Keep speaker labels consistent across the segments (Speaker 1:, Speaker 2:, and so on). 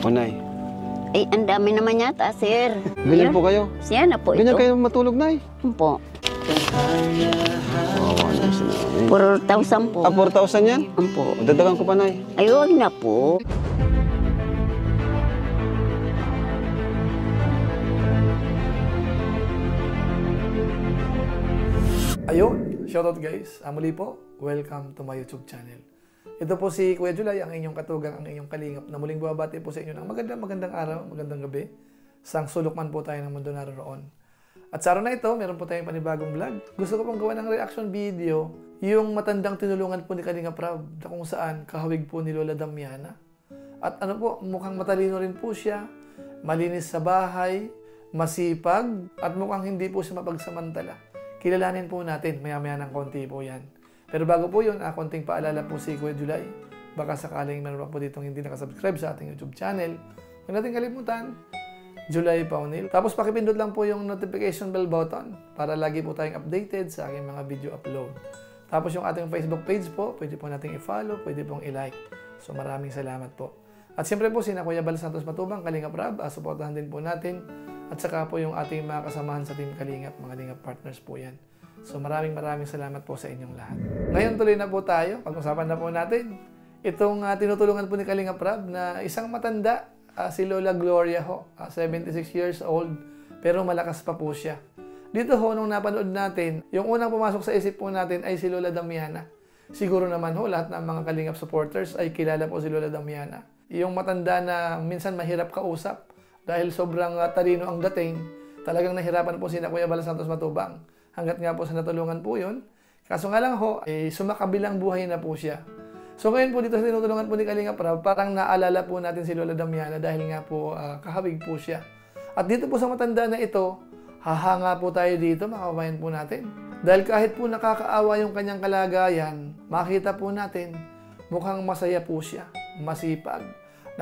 Speaker 1: O, Nay.
Speaker 2: Ay, ang dami naman yata, sir.
Speaker 1: Ganyan po kayo?
Speaker 2: Siya na po
Speaker 1: Ganyan
Speaker 2: ito.
Speaker 1: kayo matulog, Nay?
Speaker 2: Po.
Speaker 1: Oo,
Speaker 2: 4,000 po.
Speaker 1: 4,000 yan?
Speaker 2: Po.
Speaker 1: Dadagan ko pa, Nay.
Speaker 2: Ay, huwag na po.
Speaker 3: Ayun, shoutout guys. Muli po, welcome to my YouTube channel. Ito po si Kuya Julay, ang inyong katugang, ang inyong kalingap na muling bumabati po sa inyo ng magandang araw, magandang gabi. Sang sulok man po tayo ng mundo naroon. At sa araw na ito, meron po tayong panibagong vlog. Gusto ko pong gawa ng reaction video, yung matandang tinulungan po ni Kalinga Prab, na kung saan kahawig po ni Lola Damiana. At ano po, mukhang matalino rin po siya, malinis sa bahay, masipag, at mukhang hindi po siya mapagsamantala. Kilalanin po natin, maya-maya ng konti po yan. Pero bago po yun, konting paalala po si Kuya Julay. Baka sakaling meron po ditong hindi nakasubscribe sa ating YouTube channel. Huwag natin kalimutan, Julay Paunil. Tapos pakipindot lang po yung notification bell button para lagi po tayong updated sa aking mga video upload. Tapos yung ating Facebook page po, pwede po nating i-follow, pwede pong i-like. So maraming salamat po. At siyempre po, sina Kuya Bal Santos Matubang, Kalingap Rab, suportahan din po natin. At saka po yung ating mga kasamahan sa Team Kalingap, mga Kalingap partners po yan. So maraming salamat po sa inyong lahat. Ngayon tuloy na po tayo, pag-usapan na po natin itong tinutulungan po ni Kalingap Rab na isang matanda, si Lola Gloria ho, 76 years old, pero malakas pa po siya. Dito ho, nung napanood natin, yung unang pumasok sa isip po natin ay si Lola Damiana. Siguro naman ho, lahat ng mga Kalingap supporters ay kilala po si Lola Damiana. Yung matanda na minsan mahirap kausap dahil sobrang talino ang dating, talagang nahirapan po sina Kuya Bal Santos Matubang. Hanggat nga po sa natulungan po yun. Kaso nga lang ho, sumakabilang buhay na po siya. So ngayon po dito sa tinutulungan po ni Kalingap Rab, parang naalala po natin si Lola Damiana dahil nga po kahawig po siya. At dito po sa matanda na ito, hahanga po tayo dito, makabayan po natin. Dahil kahit po nakakaawa yung kanyang kalagayan, makita po natin, mukhang masaya po siya, masipag,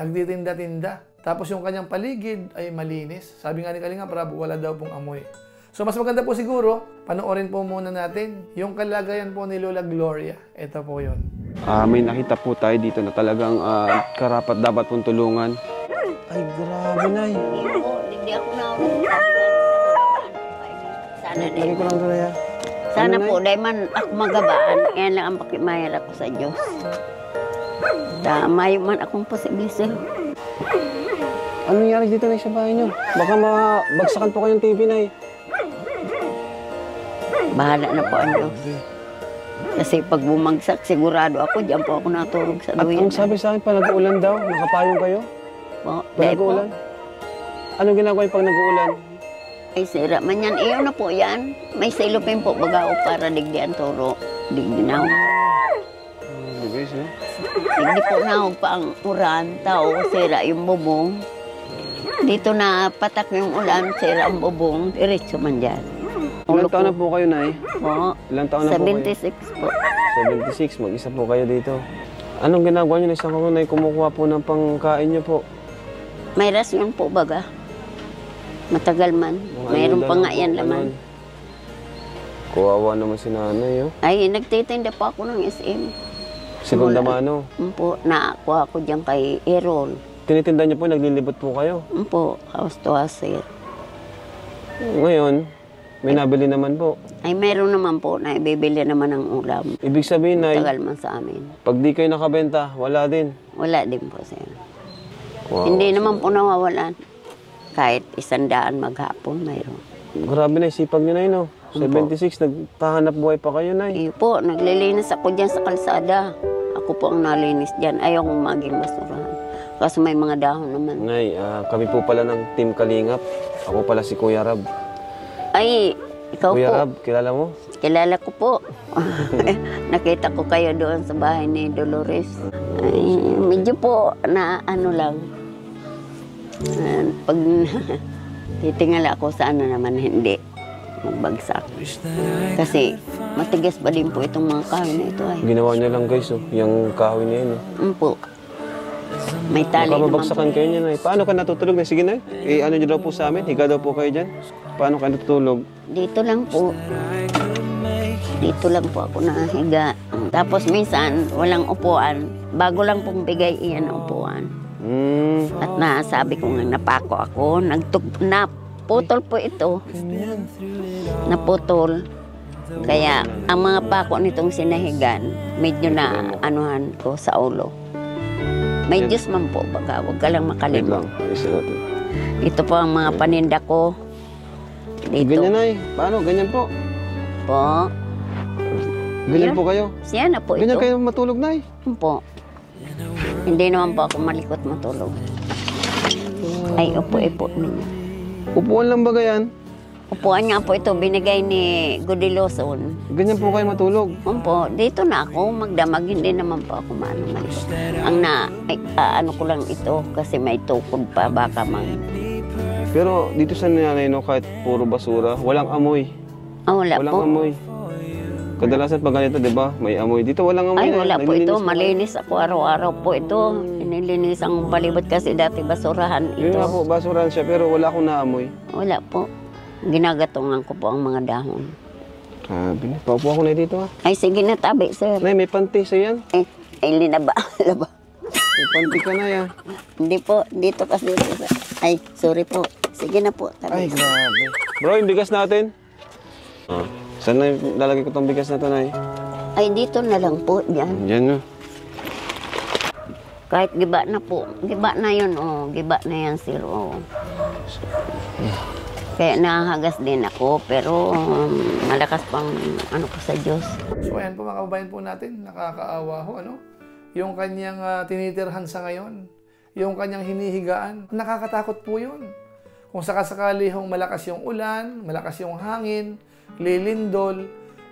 Speaker 3: nagtitinda-tinda. Tapos yung kanyang paligid ay malinis. Sabi nga ni Kalingap Rab, wala daw pong amoy. So mas maganda po siguro, panoorin po muna natin yung kalagayan po ni Lola Gloria. Ito po yun.
Speaker 1: May nakita po tayo dito na talagang karapat dapat pong tulungan. Ay, grabe, Nay.
Speaker 2: Hindi ako na. Sana din.
Speaker 1: Ko lang ito, Nay.
Speaker 2: Sana po, dahil man ako magabaan, yan lang ang pakimayara ko sa Diyos. May man akong posibilidad.
Speaker 1: Ano nangyari dito, Nay, sa bahay niyo? Baka mabagsakan po kayong TV, Nay.
Speaker 2: Bahala na po ang Diyos. Kasi pag bumagsak, sigurado ako, diyan po ako natulog sa
Speaker 1: At
Speaker 2: duyan.
Speaker 1: ang sabi sa akin, pag nag-uulan daw, nakapayong kayo?
Speaker 2: Po,
Speaker 1: Pag nag-uulan? Anong ginagawa yung pag nag-uulan?
Speaker 2: ay sira man yan. Iyo na po yan. May silupin po bagao para digdian turo. Digdinaw.
Speaker 1: Guys, no?
Speaker 2: Hindi po nahog pa ang uran. Tao, sira yung bubong. Dito na patak yung ulan, sira ang bubong. Diretso man dyan.
Speaker 1: Ilang taon na po kayo, Nay?
Speaker 2: Po,
Speaker 1: Ilang taon na po kayo?
Speaker 2: 76 po.
Speaker 1: 76, mag-isa po kayo dito. Anong ginagawa niyo na isang ako, Nay? Kumukuha po ng pangkain niyo po.
Speaker 2: May rasyon po baga. Matagal man. Mayroon pa nga yan laman.
Speaker 1: Kuwawa naman si Nanay, oh.
Speaker 2: Ay, nagtitinda po ako ng SM.
Speaker 1: Segunda mano.
Speaker 2: Po, naakuha ko dyan kay Errol.
Speaker 1: Tinitinda niyo po, naglilibot po kayo.
Speaker 2: Po, house to house, sir.
Speaker 1: Ngayon, may nabili naman po.
Speaker 2: Ay, meron naman po na ibibili naman ng ulam.
Speaker 1: Ibig sabihin, Nay,
Speaker 2: Tagal man sa amin.
Speaker 1: pag di kayo nakabenta, wala din.
Speaker 2: Wala din po, sir.
Speaker 1: Wow.
Speaker 2: Hindi naman po nawawalan. Kahit 100 maghapon, mayroon.
Speaker 1: Grabe, Nay, sipag niyo, Nay, no? 76, nagtahanap buhay pa kayo, Nay.
Speaker 2: Eh po, naglilinis ako dyan sa kalsada. Ako po ang nalinis dyan. Ayaw kong maging basurahan. Kasi may mga dahon naman.
Speaker 1: Nay, kami po pala ng Team Kalingap. Ako pala si Kuya Rab.
Speaker 2: Ay, ikaw
Speaker 1: Kuya
Speaker 2: po.
Speaker 1: Rab, kilala mo?
Speaker 2: Kilala ko po. Nakita ko kayo doon sa bahay ni Dolores. Ay, medyo po na ano lang. Pag titingala ako sa ano naman, hindi magbagsak. Kasi matigas pa din po itong mga kahoy na ito. Ay.
Speaker 1: Ginawa niya lang, guys, oh. Yung kahoy niya yun, oh.
Speaker 2: Po. May tali
Speaker 1: Baka
Speaker 2: naman po.
Speaker 1: mabagsakan kayo niya, Nay. Paano ka natutulog, Nay? Sige, Nay. Ano niyo daw po sa amin? Higa daw po kayo dyan. Paano ka natutulog?
Speaker 2: Dito lang po. Dito lang po ako nakahiga. Tapos minsan, walang upuan. Bago lang pong bigay iyan ang upuan. At nasabi ko nga napako ako, naputol po ito. Naputol. Kaya ang mga pako nitong sinahigan, medyo na anuhan ko sa ulo. May Diyos man po, baka huwag ka lang
Speaker 1: Wait
Speaker 2: makalimot.
Speaker 1: lang. Ayusin natin.
Speaker 2: Ito po ang mga paninda ko. Dito
Speaker 1: Ganyan ay. Paano? Ganyan po.
Speaker 2: po.
Speaker 1: Ganyan
Speaker 2: Yan.
Speaker 1: po kayo.
Speaker 2: Siya na po
Speaker 1: Ganyan
Speaker 2: ito.
Speaker 1: kayo matulog na eh.
Speaker 2: Po. Hindi naman po ako malikot matulog. Ay, upo-ipo ninyo.
Speaker 1: Upuan lang ba ganyan?
Speaker 2: Upuan nga po ito, binigay ni Godiloson.
Speaker 1: Ganyan po kayo matulog.
Speaker 2: Po, dito na ako magdamag, hindi naman po ako malikot. Ang ano ko lang ito, kasi may tukod pa, baka
Speaker 1: Pero dito sa nanay, no, kahit puro basura, walang amoy.
Speaker 2: wala
Speaker 1: Walang
Speaker 2: po.
Speaker 1: amoy. Kadalasan pag ganito, di ba? May amoy. Dito walang amoy.
Speaker 2: Ay, wala po
Speaker 1: Naglilinis
Speaker 2: ito.
Speaker 1: po kayo.
Speaker 2: Malinis ako araw-araw po ito. Inilinis ang palibot kasi dati basurahan
Speaker 1: Yun nga po,
Speaker 2: ito.
Speaker 1: basurahan siya, pero wala akong naamoy.
Speaker 2: Wala po. Ginagatungan ko po ang mga dahon.
Speaker 1: Grabe na. Paupo ako na dito ha.
Speaker 2: Ay, sige na tabi, sir.
Speaker 1: Nay, may panty sa yan.
Speaker 2: Ay, linaba. Laba.
Speaker 1: May panty ka na yan.
Speaker 2: Hindi po, dito kasi. Ay, sorry po. Sige na po,
Speaker 1: Ay,
Speaker 2: tabi.
Speaker 1: grabe. Bro, yung bigas natin. Saan na lalagay ko tong bigas na to, Nay?
Speaker 2: Ay, dito na lang po, dyan.
Speaker 1: Yan na.
Speaker 2: Kahit giba na po. Giba na yun, oh. Giba na yan, sir, oh. Kaya nahahagas din ako, pero malakas pang ano ko sa Diyos.
Speaker 3: So ayan po mga kababayan po natin, nakakaawa ho, ano? Yung kanyang tinitirhan sa ngayon, yung kanyang hinihigaan, nakakatakot po yun. Kung sakasakali hong malakas yung ulan, malakas yung hangin, lilindol,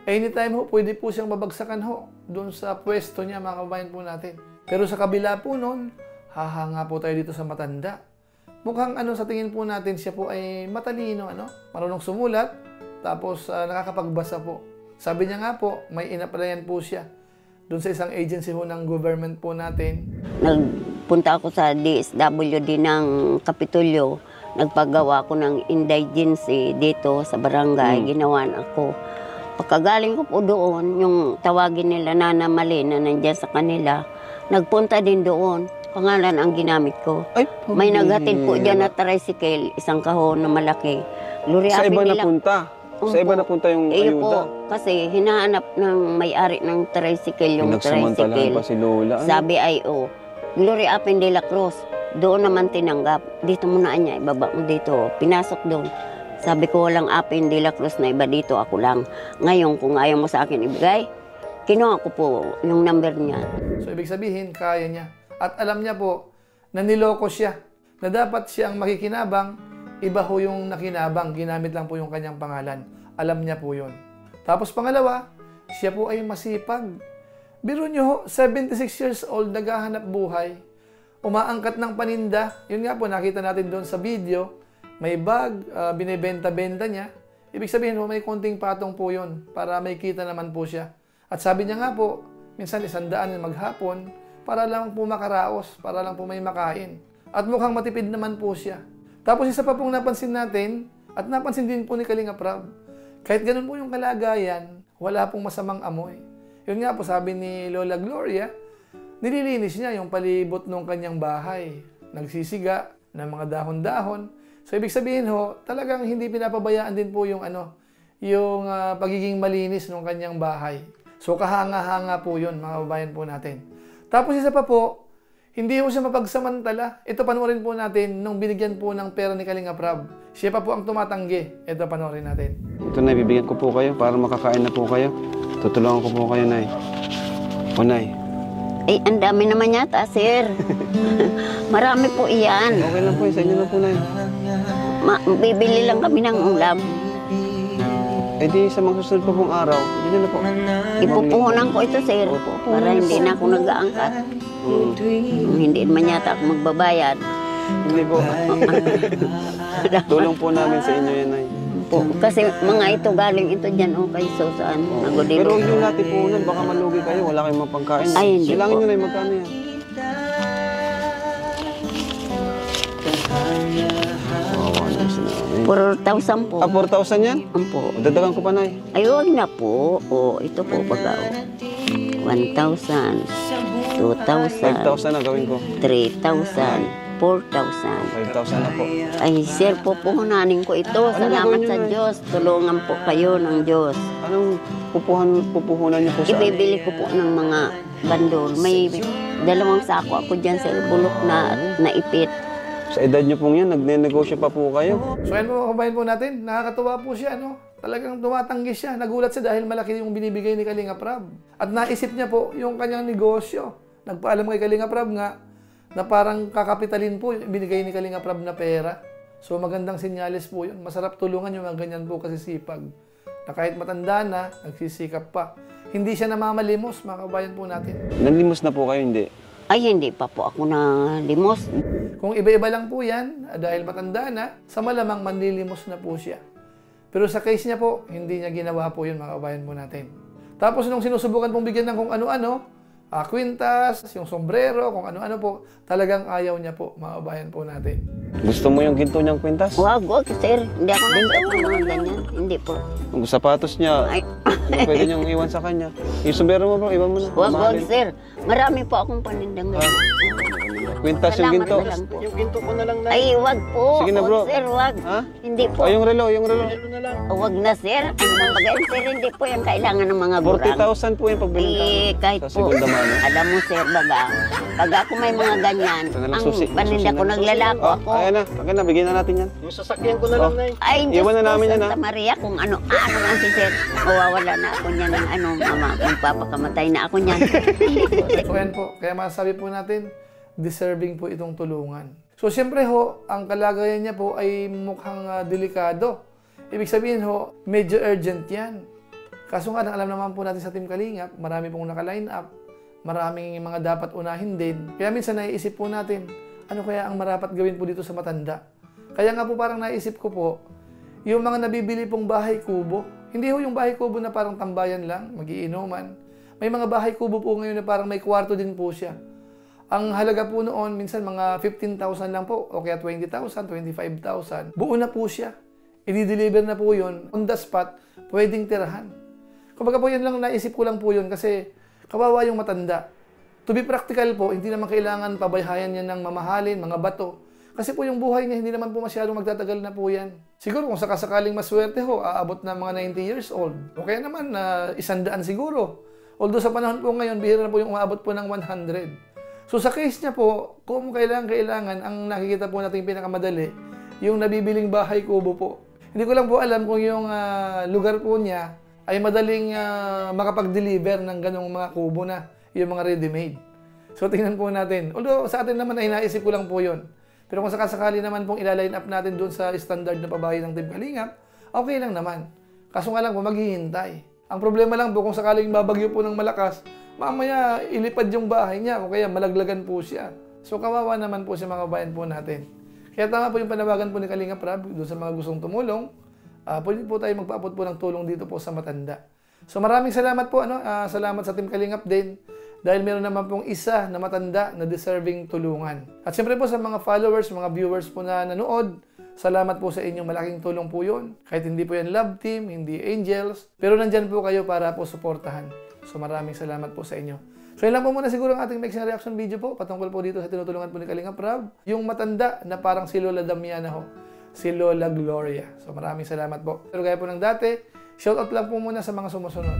Speaker 3: anytime ho, pwede po siyang babagsakan ho doon sa pwesto niya, mga kababayan po natin. Pero sa kabila po nun, hahanga po tayo dito sa matanda. Mukhang ano sa tingin po natin, siya po ay matalino, ano? Marunong sumulat, tapos nakakapagbasa po. Sabi niya nga po, may inaplayan po siya doon sa isang agency ho ng government po natin.
Speaker 2: Nagpunta ako sa DSWD ng Kapitolyo. Nagpagawa ko ng indigency dito sa barangay. Ginawan ako. Pagkagaling ko po doon, yung tawagin nila Nana Mali na nandyan sa kanila, nagpunta din doon. Pangalan ang ginamit ko.
Speaker 1: Ay,
Speaker 2: May naghatid po dyan na tricycle, isang kahon na malaki.
Speaker 1: sa iba
Speaker 2: nila.
Speaker 1: napunta. Sa iba napunta yung
Speaker 2: Iyo po,
Speaker 1: ayuda.
Speaker 2: kasi hinahanap ng may-ari ng tricycle, yung
Speaker 1: Pinagsamantalahan
Speaker 2: tricycle.
Speaker 1: pa si Lola. Ano?
Speaker 2: Sabi ay, Gloria Apin de la Cruz, doon naman tinanggap. Dito muna niya, ibaba mo dito. Pinasok doon. Sabi ko, walang Apin de la Cruz na iba dito, ako lang. Ngayon, kung ayaw mo sa akin ibigay, kinuha ko po yung number niya.
Speaker 3: So ibig sabihin, kaya niya. At alam niya po na niloko siya. Na dapat siya ang makikinabang, iba ho yung nakinabang. Ginamit lang po yung kanyang pangalan. Alam niya po yun. Tapos pangalawa, siya po ay masipag. Biro niyo ho, 76 years old, naghahanap buhay. Umaangkat ng paninda. Yun nga po, nakita natin doon sa video. May bag, binibenta-benta niya. Ibig sabihin po, may konting patong po yun para may kita naman po siya. At sabi niya nga po, minsan 100 maghapon, para lang po makaraos, para lang po may makain. At mukhang matipid naman po siya. Tapos isa pa pong napansin natin, at napansin din po ni Kalinga Prab, kahit ganun po yung kalagayan, wala pong masamang amoy. Yun nga po sabi ni Lola Gloria, nililinis niya yung palibot ng kanyang bahay. Nagsisiga ng mga dahon-dahon. So ibig sabihin ho, talagang hindi pinapabayaan din po yung pagiging malinis ng kanyang bahay. So kahanga-hanga po yun, mga babayan po natin. Tapos isa pa po, hindi po siya mapagsamantala. Ito panoorin po natin nung binigyan po ng pera ni Kalinga Prab. Siya pa po ang tumatanggi. Ito panoorin natin.
Speaker 1: Ito, Nay, bibigyan ko po kayo para makakain na po kayo. Tutulungan ko po kayo, Nay. O, Nay.
Speaker 2: Ay, ang dami naman yata, sir. Marami po iyan.
Speaker 1: Okay lang po, sa inyo na po, Nay.
Speaker 2: Bibili lang kami ng ulam.
Speaker 1: Eh di sa mga susunod pa pong araw, hindi na po.
Speaker 2: Ipupuhunan ko ito, sir. Para hindi na ako nag-aangkat. Hindi naman yata ako magbabayad.
Speaker 1: Hindi po. Tulong po namin sa inyo yan, Nay.
Speaker 2: Po, kasi mga ito galing ito dyan, kay Susan.
Speaker 1: Pero huwag yung natin po nun, baka malugi kayo, wala kayong mapangkain.
Speaker 2: Ay, hindi
Speaker 1: Silangin
Speaker 2: po.
Speaker 1: nyo, Nay, magkano yan? Oh,
Speaker 2: 4,000 po.
Speaker 1: 4,000 yan?
Speaker 2: Ampo.
Speaker 1: Dadagan ko pa, Nay.
Speaker 2: Ay, huwag na po. Ito po, baga. 1,000. 2,000,
Speaker 1: 5,000 na gawin ko.
Speaker 2: 3,000, 4,000.
Speaker 1: 5,000 na po.
Speaker 2: Ay, sir, pupuhunanin ko ito. Salamat
Speaker 1: gagawin
Speaker 2: sa
Speaker 1: niyo?
Speaker 2: Diyos. Tulungan po kayo ng Diyos.
Speaker 1: Anong pupuhunan niyo po sa...
Speaker 2: Ibibili ko po ng mga bandol. May 2 sako ako dyan sa bulok na naipit.
Speaker 1: Sa edad niyo pong yan, nagne-negosyo pa po kayo.
Speaker 3: So yan po, kabayan po natin, nakakatuwa po siya, no? Talagang tumatanggi siya. Nagulat siya dahil malaki yung binibigay ni Kalinga Prab. At naisip niya po yung kanyang negosyo. Nagpaalam kay Kalinga Prab nga na parang kakapitalin po yung binigay ni Kalinga Prab na pera. So magandang senyales po yun. Masarap tulungan yung mga ganyan po kasi sipag. Na kahit matanda na, nagsisikap pa. Hindi siya namamalimos, mga kabayan po natin.
Speaker 1: Nanlimos na po kayo, hindi?
Speaker 2: Ay, hindi pa po ako na limos.
Speaker 3: Kung iba-iba lang po yan, dahil matanda na, sa malamang manlilimos na po siya. Pero sa case niya po, hindi niya ginawa po yun, mga kabayan po natin. Tapos nung sinusubukan pong bigyan ng kung ano-ano, kwintas, yung sombrero, kung ano-ano po, talagang ayaw niya po, mga kabayan po natin.
Speaker 1: Gusto mo yung ginto niyang kwintas?
Speaker 2: Wag, sir. Hindi ako nagsawa ng mga ganyan. Hindi po.
Speaker 1: Yung sapatos niya,
Speaker 2: Ay,
Speaker 1: pwede niyang iwan sa kanya. Yung sombrero mo bro, iwan mo na.
Speaker 2: wag,
Speaker 1: Mahalin.
Speaker 2: sir. Marami po akong panindang ganyan.
Speaker 1: Kwintas yung
Speaker 2: Salamat
Speaker 1: ginto.
Speaker 2: na lang po.
Speaker 4: Yung ginto ko na lang na.
Speaker 2: Ay, wag po.
Speaker 1: Sige na, bro.
Speaker 2: Sir, wag.
Speaker 1: Ha?
Speaker 2: Hindi po.
Speaker 1: Yung relo, yung relo.
Speaker 4: na lang.
Speaker 2: Wag na, sir. Ano bang bagay, sir? Hindi po yung kailangan ng mga gurang.
Speaker 1: 40,000 po yung pagbilang
Speaker 2: Kahit
Speaker 1: sa
Speaker 2: po.
Speaker 1: segunda mano.
Speaker 2: Alam mo, sir, baga. Pag ako may mga ganyan,
Speaker 1: Ito na lang
Speaker 2: ang
Speaker 1: susi.
Speaker 2: paninda ko naglalako
Speaker 1: Oh,
Speaker 2: ako.
Speaker 1: ayan na, bigyan na natin yan.
Speaker 4: Yung sasakyan ko na lang na.
Speaker 2: Ay, Diyos
Speaker 1: Iwan na
Speaker 2: ko,
Speaker 1: namin yan,
Speaker 2: Santa Maria, kung ano nga si sir. Mawawala na ako niyan ng ano, mama, magpapakamatay na ako niyan.
Speaker 3: So yan po, kaya masasabi po natin, deserving po itong tulungan. So siyempre ho, ang kalagayan niya po ay mukhang delikado. Ibig sabihin ho, medyo urgent yan. Kaso nga, alam naman po natin sa Team Kalingap, marami pong naka-line up, maraming mga dapat unahin din. Kaya minsan naiisip po natin, ano kaya ang marapat gawin po dito sa matanda? Kaya nga po parang naisip ko po, yung mga nabibili pong bahay kubo, hindi ho yung bahay kubo na parang tambayan lang, magiinuman. May mga bahay kubo po ngayon na parang may kwarto din po siya. Ang halaga po noon, minsan mga 15,000 lang po, o kaya 20,000, 25,000. Buo na po siya. I-deliver na po yun, on the spot, pwedeng tirahan. Kumbaga po yun lang, naisip ko lang po yun kasi kawawa yung matanda. To be practical po, hindi naman kailangan pabayhayan niya ng mamahalin, mga bato. Kasi po yung buhay niya, hindi naman po masyadong magtatagal na po yan. Siguro kung sakasakaling maswerte ho, aabot na mga 90 years old. O kaya naman, 100 siguro. Although sa panahon po ngayon, bihira na po yung umaabot po ng 100. So sa case niya po, kung kailangan, ang nakikita po natin pinakamadali, yung nabibiling bahay kubo po. Hindi ko lang po alam kung yung lugar po niya ay madaling makapag-deliver ng ganong mga kubo na, yung mga ready-made. So tingnan po natin. Although sa atin naman ay naisip ko lang po yun. Pero kung sakasakali naman pong ilaline up natin doon sa standard na pabahay ng Team Kalingap, okay lang naman. Kaso nga lang po, maghihintay. Ang problema lang po, kung sakaling babagyo po ng malakas, mamaya ilipad yung bahay niya o kaya malaglagan po siya. So kawawa naman po siya, mga bayan po natin. Kaya tama po yung panawagan po ni Kalinga Prab doon sa mga gustong tumulong. Pwede po tayo magpaabot po ng tulong dito po sa matanda. So maraming salamat po, salamat sa Team Kalingap din dahil meron naman pong isa na matanda na deserving tulungan. At siyempre po sa mga followers, mga viewers po na nanood, salamat po sa inyong malaking tulong po yun. Kahit hindi po yan love team, hindi angels, pero nandyan po kayo para po suportahan. So maraming salamat po sa inyo. So yun lang po muna siguro ang ating mixing reaction video po patungkol po dito sa tinutulungan po ni Kalinga Prab. Yung matanda na parang si Lola Damiana ho, si Lola Gloria. So maraming salamat po. Pero gaya po ng dati, shoutout lang po muna sa mga sumusunod.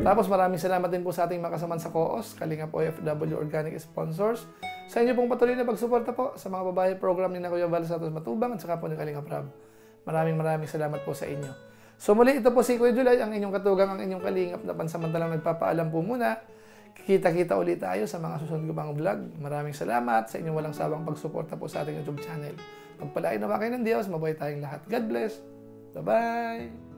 Speaker 3: Tapos maraming salamat din po sa ating mga kasamaan sa COOS, Kalingap OFW Organic Sponsors. Sa inyo pong patuloy na pagsuporta po sa mga babae program ni na Kuya Val Santos Matubang at saka po ni Kalinga Prab. Maraming salamat po sa inyo. So muli, ito po si Kuya Julay, ang inyong katugang, ang inyong kalingap na pansamantalang nagpapaalam po muna. Kita-kita ulit tayo sa mga susunod ko pang vlog. Maraming salamat sa inyong walang sawang pagsuporta po sa ating YouTube channel. Pagpalain naman kayo ng Diyos, mabuhay tayong lahat. God bless. Bye-bye!